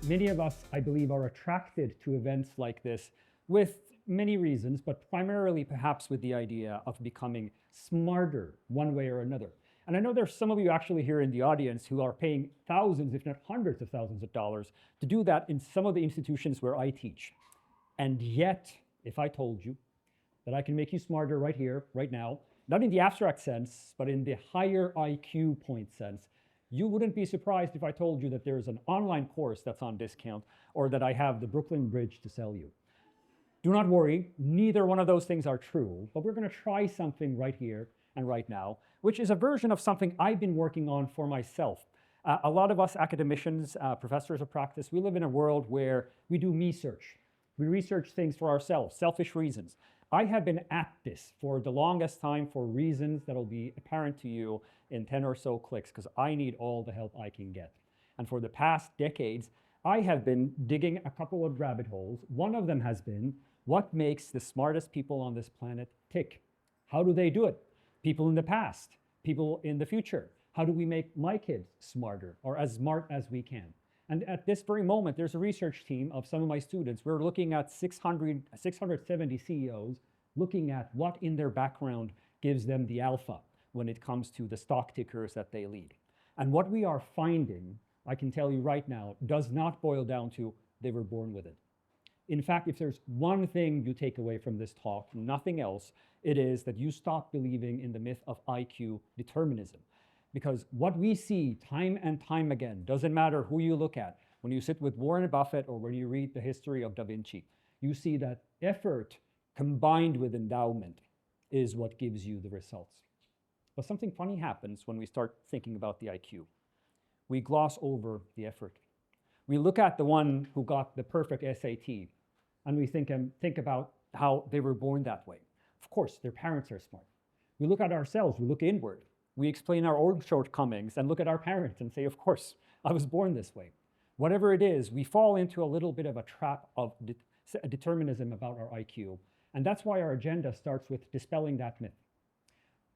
Many of us, I believe, are attracted to events like this with many reasons, but primarily perhaps with the idea of becoming smarter one way or another. And I know there's some of you actually here in the audience who are paying thousands, if not hundreds of thousands of dollars to do that in some of the institutions where I teach. And yet, if I told you that I can make you smarter right here, right now, not in the abstract sense, but in the higher IQ point sense, you wouldn't be surprised if I told you that there's an online course that's on discount or that I have the Brooklyn Bridge to sell you. Do not worry, neither one of those things are true, but we're going to try something right here and right now, which is a version of something I've been working on for myself. A lot of us academicians, professors of practice, we live in a world where we do me-search. We research things for ourselves, selfish reasons. I have been at this for the longest time for reasons that'll be apparent to you in 10 or so clicks, because I need all the help I can get. And for the past decades, I have been digging a couple of rabbit holes. One of them has been, what makes the smartest people on this planet tick? How do they do it? People in the past, people in the future. How do we make my kids smarter or as smart as we can? And at this very moment, there's a research team of some of my students. We're looking at 670 CEOs, looking at what in their background gives them the alpha when it comes to the stock tickers that they lead. And what we are finding, I can tell you right now, does not boil down to they were born with it. In fact, if there's one thing you take away from this talk, nothing else, it is that you stop believing in the myth of IQ determinism. Because what we see time and time again, doesn't matter who you look at, when you sit with Warren Buffett or when you read the history of Da Vinci, you see that effort combined with endowment is what gives you the results. But something funny happens when we start thinking about the IQ. We gloss over the effort. We look at the one who got the perfect SAT and we think about how they were born that way. Of course, their parents are smart. We look at ourselves, we look inward. We explain our own shortcomings and look at our parents and say, of course, I was born this way. Whatever it is, we fall into a little bit of a trap of determinism about our IQ. And that's why our agenda starts with dispelling that myth.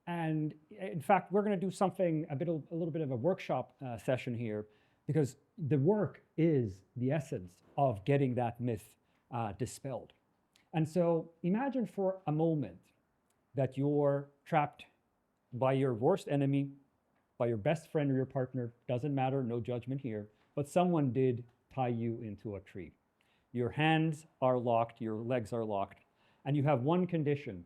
And in fact, we're going to do something, a little bit of a workshop session here, because the work is the essence of getting that myth dispelled. And so imagine for a moment that you're trapped by your worst enemy, by your best friend or your partner, doesn't matter, no judgment here, but someone did tie you into a tree. Your hands are locked, your legs are locked, and you have one condition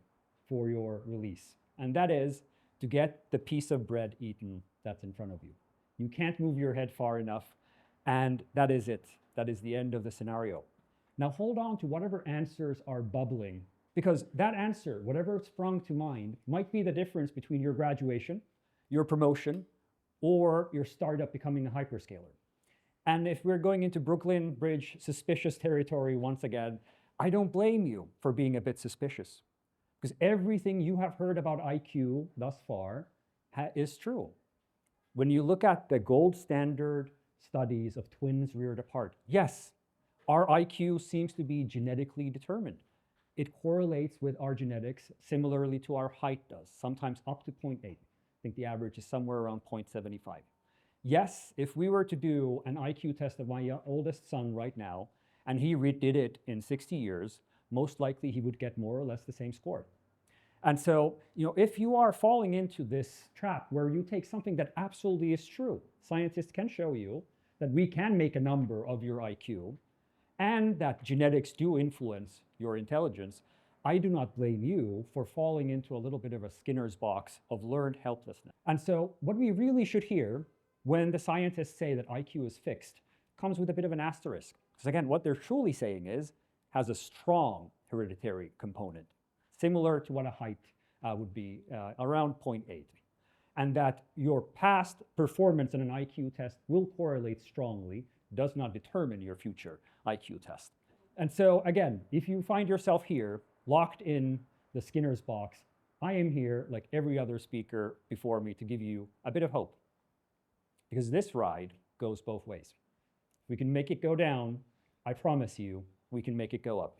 for your release, and that is to get the piece of bread eaten that's in front of you. You can't move your head far enough, and that is it. That is the end of the scenario. Now hold on to whatever answers are bubbling, because that answer, whatever sprung to mind, might be the difference between your graduation, your promotion, or your startup becoming a hyperscaler. And if we're going into Brooklyn Bridge suspicious territory once again, I don't blame you for being a bit suspicious, because everything you have heard about IQ thus far is true. When you look at the gold standard studies of twins reared apart, yes, our IQ seems to be genetically determined. It correlates with our genetics similarly to our height does, sometimes up to 0.8. I think the average is somewhere around 0.75. Yes, if we were to do an IQ test of my oldest son right now, and he redid it in 60 years, most likely he would get more or less the same score. And so, if you are falling into this trap where you take something that absolutely is true, scientists can show you that we can make a number of your IQ, and that genetics do influence your intelligence, I do not blame you for falling into a little bit of a Skinner's box of learned helplessness. And so what we really should hear when the scientists say that IQ is fixed comes with a bit of an asterisk. Because again, what they're truly saying is, has a strong hereditary component, similar to what a height would be, around 0.8. And that your past performance in an IQ test will correlate strongly, does not determine your future IQ test. And so again, if you find yourself here, locked in the Skinner's box, I am here, like every other speaker before me, to give you a bit of hope. Because this ride goes both ways. If we can make it go down, I promise you, we can make it go up.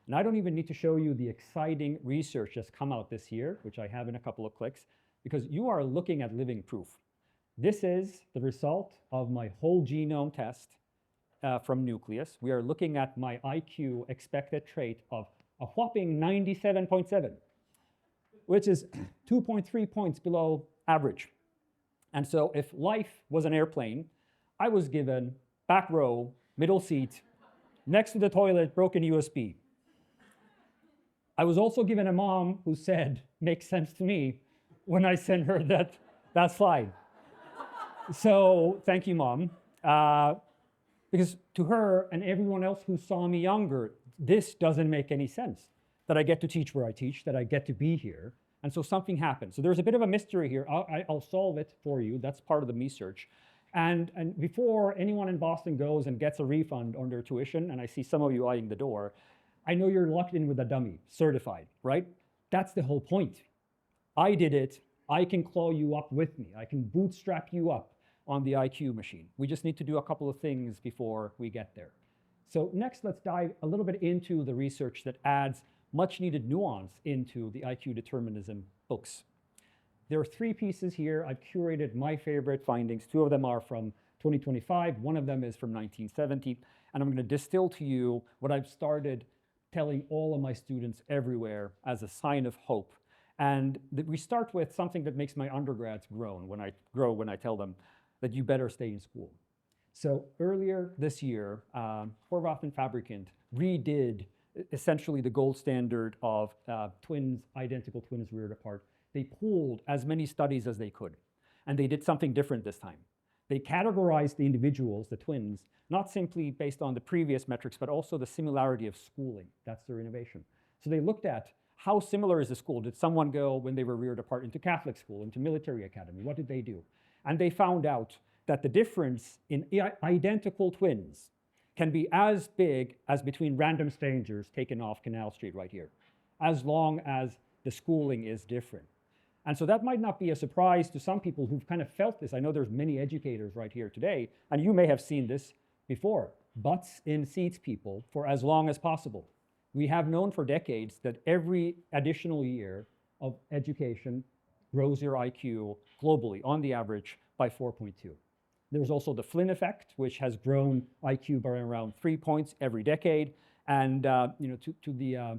And I don't even need to show you the exciting research that's come out this year, which I have in a couple of clicks, because you are looking at living proof. This is the result of my whole genome test from nucleus. We are looking at my IQ expected trait of a whopping 97.7, which is 2.3 points below average. And so if life was an airplane, I was given back row, middle seat, next to the toilet, broken USB. I was also given a mom who said, makes sense to me, when I sent her that slide. So thank you, Mom. Because to her and everyone else who saw me younger, this doesn't make any sense, that I get to teach where I teach, that I get to be here. And so something happened. So there's a bit of a mystery here. I'll solve it for you. That's part of the me search. And before anyone in Boston goes and gets a refund on their tuition, and I see some of you eyeing the door, I know you're locked in with a dummy, certified, right? That's the whole point. I did it. I can claw you up with me. I can bootstrap you up on the IQ machine. We just need to do a couple of things before we get there. So next, let's dive a little bit into the research that adds much needed nuance into the IQ determinism books. There are 3 pieces here. I've curated my favorite findings. 2 of them are from 2025. 1 of them is from 1970. And I'm going to distill to you what I've started telling all of my students everywhere as a sign of hope. And we start with something that makes my undergrads groan when I tell them that you better stay in school. So earlier this year, Horvath and Fabricant redid essentially the gold standard of identical twins reared apart. They pooled as many studies as they could, and they did something different this time. They categorized the individuals, the twins, not simply based on the previous metrics, but also the similarity of schooling. That's their innovation. So they looked at how similar is the school? Did someone go, when they were reared apart, into Catholic school, into military academy? What did they do? And they found out that the difference in identical twins can be as big as between random strangers taken off Canal Street right here, as long as the schooling is different. And so that might not be a surprise to some people who've kind of felt this. I know there's many educators right here today, and you may have seen this before. Butts in seats, people, for as long as possible. We have known for decades that every additional year of education grows your IQ globally, on the average, by 4.2. There's also the Flynn effect, which has grown IQ by around 3 points every decade. And to the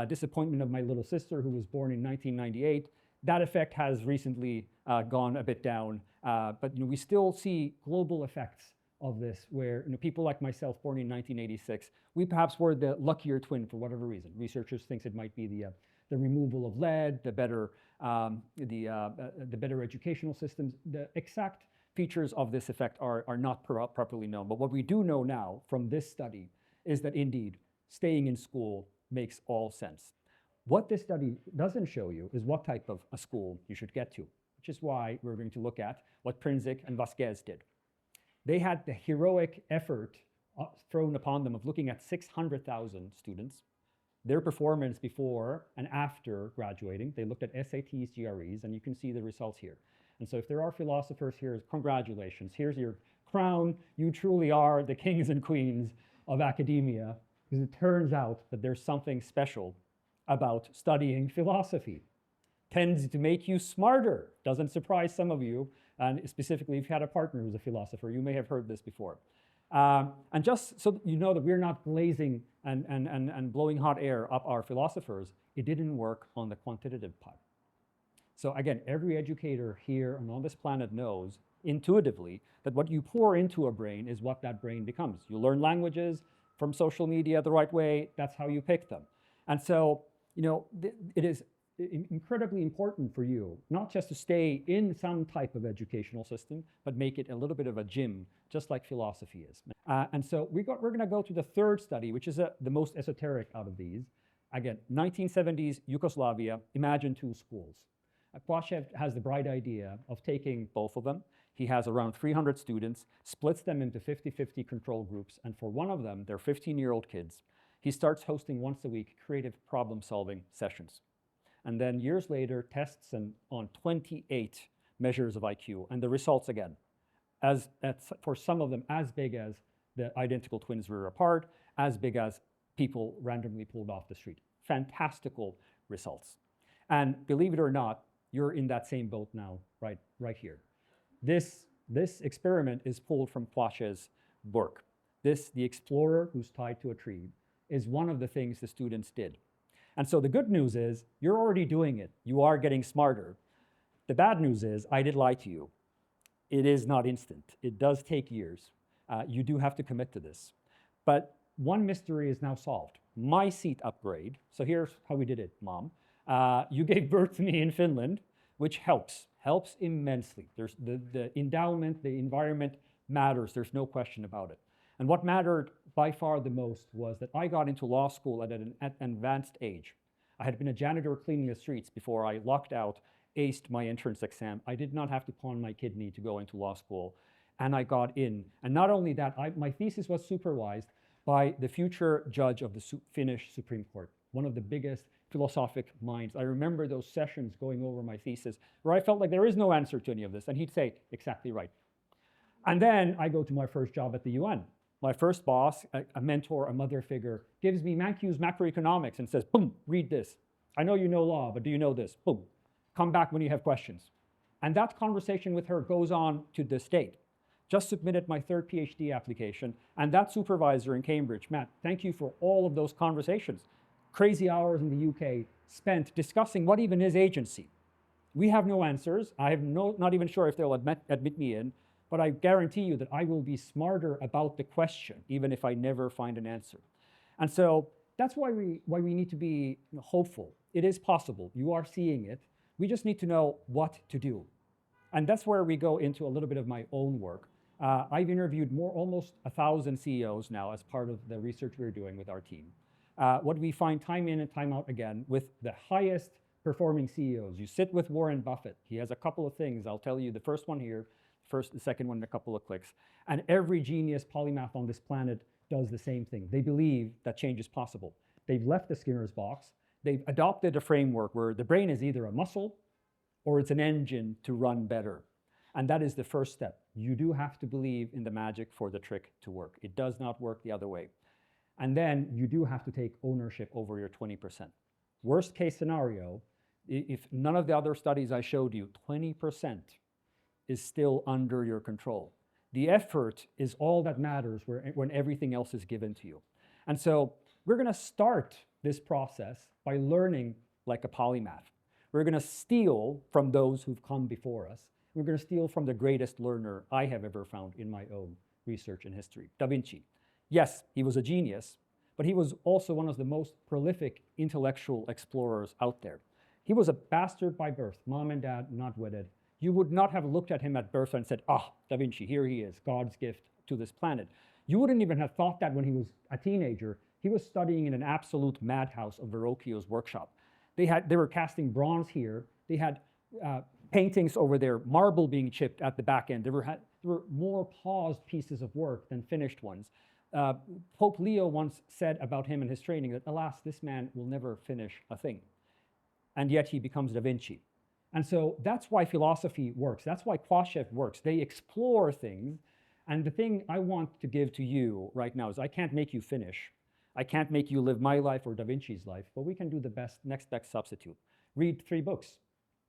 disappointment of my little sister, who was born in 1998, that effect has recently gone a bit down. But we still see global effects of this, where people like myself, born in 1986, we perhaps were the luckier twin for whatever reason. Researchers think it might be the removal of lead, the better educational systems. The exact features of this effect are not properly known. But what we do know now from this study is that indeed staying in school makes all sense. What this study doesn't show you is what type of a school you should get to, which is why we're going to look at what Prinzik and Vasquez did. They had the heroic effort thrown upon them of looking at 600,000 students, their performance before and after graduating. They looked at SATs, GREs, and you can see the results here. And so if there are philosophers here, congratulations. Here's your crown. You truly are the kings and queens of academia, because it turns out that there's something special about studying philosophy. Tends to make you smarter. Doesn't surprise some of you. And specifically, if you had a partner who's a philosopher, you may have heard this before. And just so you know that we're not glazing and blowing hot air up our philosophers, it didn't work on the quantitative part. So again, every educator here and on this planet knows intuitively that what you pour into a brain is what that brain becomes. You learn languages from social media the right way, that's how you pick them. And so, it is incredibly important for you, not just to stay in some type of educational system, but make it a little bit of a gym, just like philosophy is. And so we're going to go to the third study, which is the most esoteric out of these. Again, 1970s Yugoslavia, imagine 2 schools. Puutio has the bright idea of taking both of them. He has around 300 students, splits them into 50-50 control groups, and for one of them, they're 15-year-old kids. He starts hosting once a week creative problem-solving sessions. And then years later, tests on 28 measures of IQ, and the results again, for some of them as big as the identical twins rear apart, as big as people randomly pulled off the street. Fantastical results. And believe it or not, you're in that same boat now, right here. This experiment is pulled from Puutio's work. This, the explorer who's tied to a tree, is one of the things the students did. And so the good news is you're already doing it. You are getting smarter. The bad news is I did lie to you. It is not instant. It does take years. You do have to commit to this. But one mystery is now solved. My seat upgrade. So here's how we did it, Mom. You gave birth to me in Finland, which helps immensely. There's the endowment, the environment matters. There's no question about it. And what mattered by far the most was that I got into law school at an advanced age. I had been a janitor cleaning the streets before I lucked out, aced my entrance exam. I did not have to pawn my kidney to go into law school, and I got in. And not only that, my thesis was supervised by the future judge of the Finnish Supreme Court, one of the biggest philosophic minds. I remember those sessions going over my thesis where I felt like there is no answer to any of this, and he'd say, exactly right. And then I go to my first job at the UN. My first boss, a mentor, a mother figure, gives me Mankew's macroeconomics and says, boom, read this. I know you know law, but do you know this? Boom. Come back when you have questions. And that conversation with her goes on to this date. Just submitted my third PhD application, and that supervisor in Cambridge, Matt, thank you for all of those conversations. Crazy hours in the UK spent discussing what even is agency. We have no answers. I am not even sure if they'll admit me in, but I guarantee you that I will be smarter about the question, even if I never find an answer. And so that's why we need to be hopeful. It is possible. You are seeing it. We just need to know what to do. And that's where we go into a little bit of my own work. I've interviewed almost 1,000 CEOs now as part of the research we're doing with our team. What we find time in and time out again with the highest performing CEOs. You sit with Warren Buffett. He has a couple of things. I'll tell you the first one here, the second one in a couple of clicks. And every genius polymath on this planet does the same thing. They believe that change is possible. They've left the Skinner's box. They've adopted a framework where the brain is either a muscle or it's an engine to run better. And that is the first step. You do have to believe in the magic for the trick to work. It does not work the other way. And then you do have to take ownership over your 20%. Worst case scenario, if none of the other studies I showed you, 20% is still under your control. The effort is all that matters when everything else is given to you. And so we're going to start this process by learning like a polymath. We're going to steal from those who've come before us. We're going to steal from the greatest learner I have ever found in my own research and history, Da Vinci. Yes, he was a genius, but he was also one of the most prolific intellectual explorers out there. He was a bastard by birth, mom and dad not wedded. You would not have looked at him at birth and said, ah, Da Vinci, here he is, God's gift to this planet. You wouldn't even have thought that when he was a teenager. He was studying in an absolute madhouse of Verrocchio's workshop. They were casting bronze here. They had paintings over there, marble being chipped at the back end. There were more paused pieces of work than finished ones. Pope Leo once said about him and his training that, alas, this man will never finish a thing. And yet he becomes Da Vinci. And so that's why philosophy works. That's why Khrushchev works. They explore things. And the thing I want to give to you right now is I can't make you finish. I can't make you live my life or Da Vinci's life, but we can do the next best substitute. Read 3 books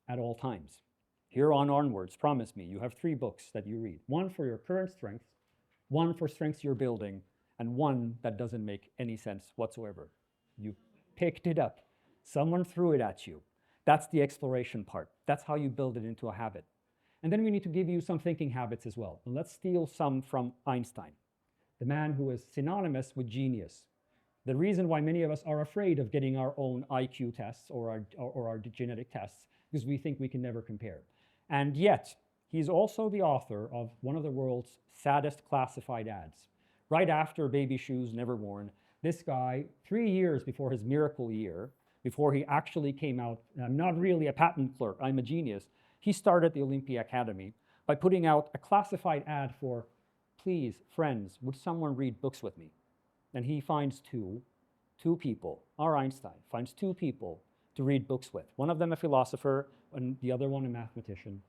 at all times. Here on onwards, promise me, you have 3 books that you read. One for your current strengths, one for strengths you're building, and one that doesn't make any sense whatsoever. You picked it up. Someone threw it at you. That's the exploration part. That's how you build it into a habit. And then we need to give you some thinking habits as well. And let's steal some from Einstein, the man who is synonymous with genius. The reason why many of us are afraid of getting our own IQ tests or our genetic tests is we think we can never compare. And yet, he's also the author of one of the world's saddest classified ads. Right after Baby Shoes Never Worn, this guy, 3 years before his miracle year, before he actually came out, I'm not really a patent clerk, I'm a genius, he started the Olympia Academy by putting out a classified ad for, please, friends, would someone read books with me? And he finds two people, our Einstein, finds 2 people to read books with. One of them a philosopher, and the other one a mathematician.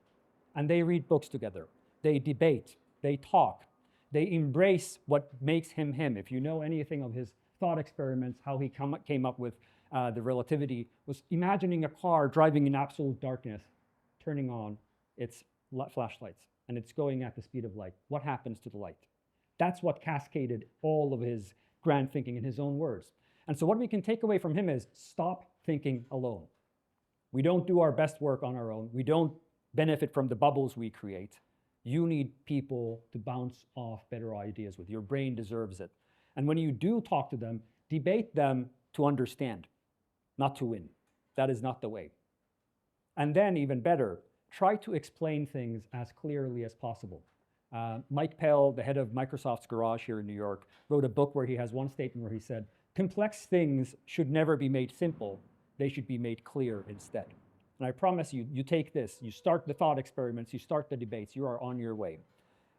And they read books together. They debate, they talk, they embrace what makes him him. If you know anything of his thought experiments, how he came up with the relativity, was imagining a car driving in absolute darkness, turning on its flashlights, and it's going at the speed of light. What happens to the light? That's what cascaded all of his grand thinking in his own words. And so what we can take away from him is stop thinking alone. We don't do our best work on our own. We don't benefit from the bubbles we create. You need people to bounce off better ideas with. Your brain deserves it. And when you do talk to them, debate them to understand, not to win. That is not the way. And then, even better, try to explain things as clearly as possible. Mike Pell, the head of Microsoft's garage here in New York, wrote a book where he has one statement where he said, complex things should never be made simple. They should be made clear instead. And I promise you, you take this, you start the thought experiments, you start the debates, you are on your way.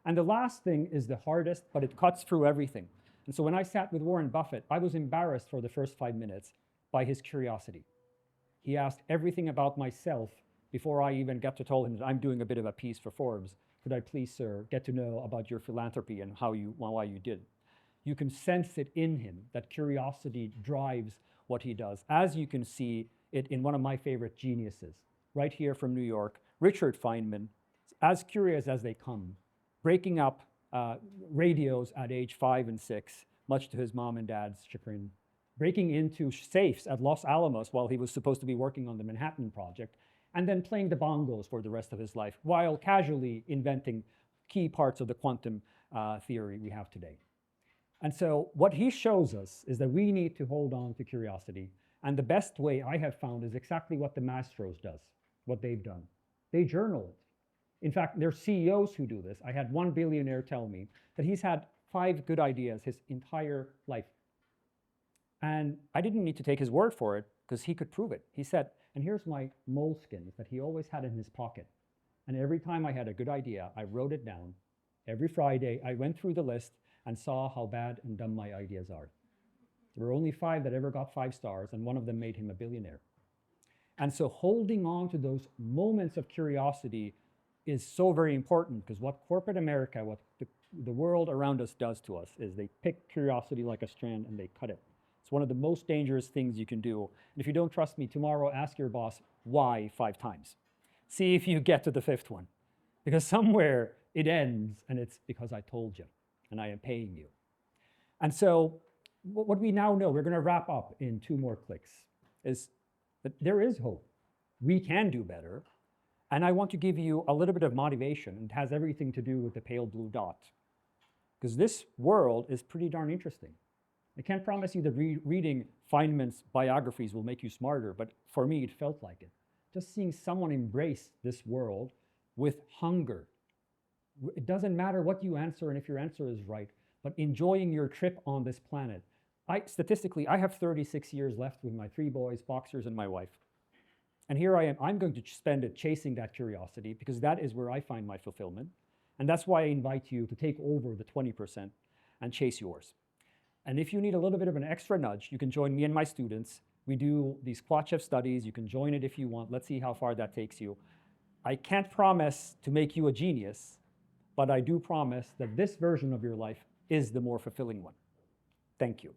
And the last thing is the hardest, but it cuts through everything. And so when I sat with Warren Buffett, I was embarrassed for the first 5 minutes by his curiosity. He asked everything about myself before I even got to tell him that I'm doing a bit of a piece for Forbes. Could I please, sir, get to know about your philanthropy and why you did? You can sense it in him, that curiosity drives what he does. As you can see it in one of my favorite geniuses, right here from New York, Richard Feynman, as curious as they come, breaking up radios at age 5 and 6, much to his mom and dad's chagrin, breaking into safes at Los Alamos while he was supposed to be working on the Manhattan Project, and then playing the bongos for the rest of his life, while casually inventing key parts of the quantum theory we have today. And so what he shows us is that we need to hold on to curiosity. And the best way I have found is exactly what the Mastros does, what they've done. They journal it. In fact, there's CEOs who do this. I had one billionaire tell me that he's had 5 good ideas his entire life. And I didn't need to take his word for it because he could prove it. He said, and here's my moleskins that he always had in his pocket. And every time I had a good idea, I wrote it down. Every Friday, I went through the list and saw how bad and dumb my ideas are. There were only 5 that ever got 5 stars, and one of them made him a billionaire. And so holding on to those moments of curiosity is so very important, because what corporate America, what the world around us does to us is they pick curiosity like a strand and they cut it. It's one of the most dangerous things you can do. And if you don't trust me, tomorrow ask your boss why 5 times. See if you get to the 5th one. Because somewhere it ends and it's because I told you and I am paying you. And so what we now know, we're going to wrap up in 2 more clicks, is that there is hope. We can do better. And I want to give you a little bit of motivation, and it has everything to do with the pale blue dot. Because this world is pretty darn interesting. I can't promise you that reading Feynman's biographies will make you smarter, but for me, it felt like it. Just seeing someone embrace this world with hunger. It doesn't matter what you answer and if your answer is right, but enjoying your trip on this planet. Statistically, I have 36 years left with my 3 boys, boxers, and my wife. And here I am. I'm going to spend it chasing that curiosity, because that is where I find my fulfillment. And that's why I invite you to take over the 20% and chase yours. And if you need a little bit of an extra nudge, you can join me and my students. We do these Quatchev studies. You can join it if you want. Let's see how far that takes you. I can't promise to make you a genius, but I do promise that this version of your life is the more fulfilling one. Thank you.